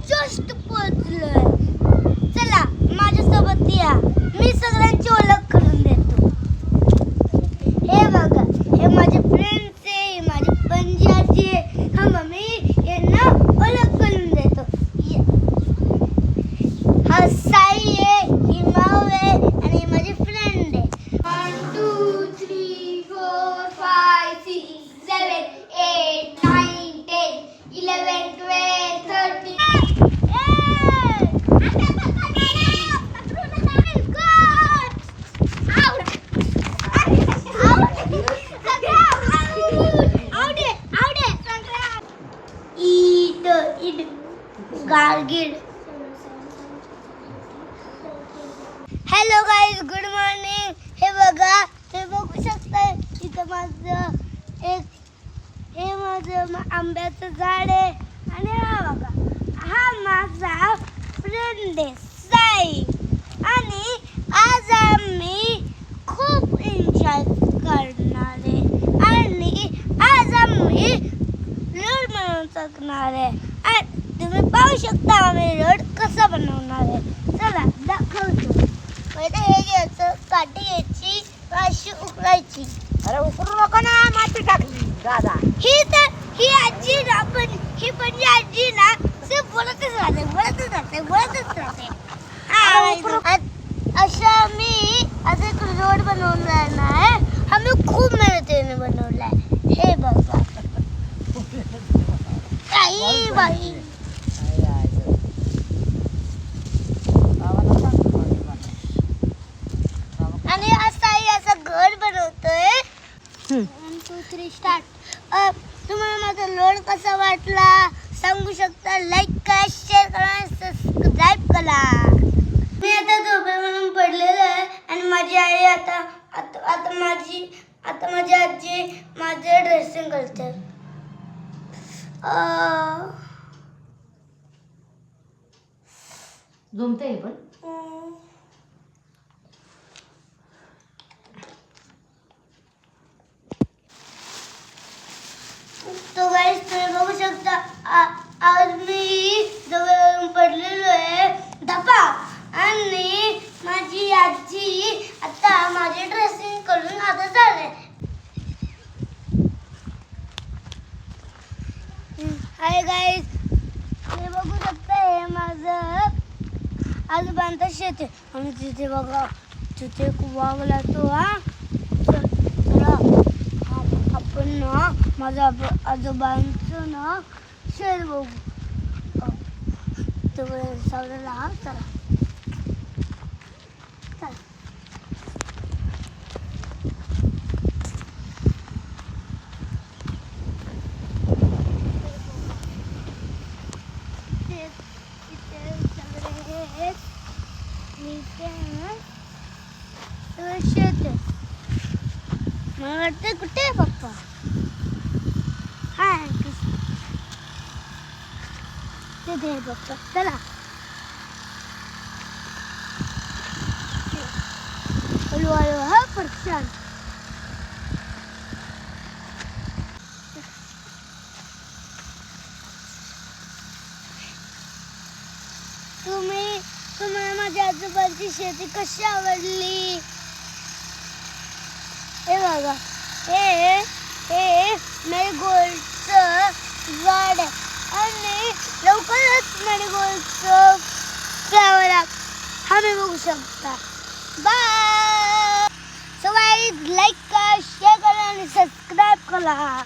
Just पोहोचलोय. चला माझ्यासोबत या, मी सगळ्यांची ओळख करून देतो. हे बघा, हे माझे फ्रेंड्स आहे, हे माझी पणजी आजी आहे. हा मम्मी यांना ओळख करून देतो. हा साई आहे, ही माऊ आहे आणि ही माझी फ्रेंड आहे. 1 2 3 4 5 6 7 8 9 10 11 12 13. गार्गिड. Hello guys, good morning. हे बघा, हे बघू शकता इथं माझं आंब्याचं झाड आहे आणि हा बघा, हा माझा फ्रेंड आहे साई. आणि आज आम्ही खूप एन्जॉय करणार आहे आणि आज आम्ही रोड बनवून शकणार आहे. आणि तुम्ही पाहू शकता आम्ही रोड कसा बनवणार आहे. चला दाखवतो. पहिले हे घ्यायचं, काठी घ्यायची, अशी उकळायची. अरे उकरू नका ना, माती टाकली दादा. ही आजी ना, पण ही पणजी आजी ना सिर्फ बोलतच राहते. अशा मी आता एक रोड बनवणार आहे. आम्ही खूप मेहनतीने बनवलाय. हे बघा काही बाई. आणि असं घर बनवतोय. 1 2 3 स्टार्ट. तुम्हाला माझा लोड कसा वाटला सांगू शकता. लाईक करा, शेअर करा आणि सबस्क्राईब करा. मी आता झोपे म्हणून पडलेलो आहे आणि माझी आई आता माझी आजी माझे ड्रेसिंग करते. जमते पण तो गाईस तुम्ही बघू शकता. आज मी जवळ पडलेलो आहे धपा आणि माझी आजी आता माझे ड्रेसिंग करून आता झाले. हाय गाईस, तुम्ही बघू शकता हे माझं आजोबांचं शेत आहे आणि तिथे बघा, तिथे वावला तो. आपण ना माझ्या आजोबांचं ना शेत बघू. चला चला. शेत आहे. मला वाटतं कुठे आहे पप्पा. हाय तिथे आहे पप्पा. चला हळूहळू. हा पक्षान तुम्हाला माझ्या आजोबांची शेती कशी आवडली. हे बघा, हे मेरीगोल्डचं झाड आहे आणि लवकरच मेरीगोल्डचं फ्लावर आम्ही बघू शकता. बाय. सो गाईज, लाईक करा, शेअर करा आणि सबस्क्राईब करा.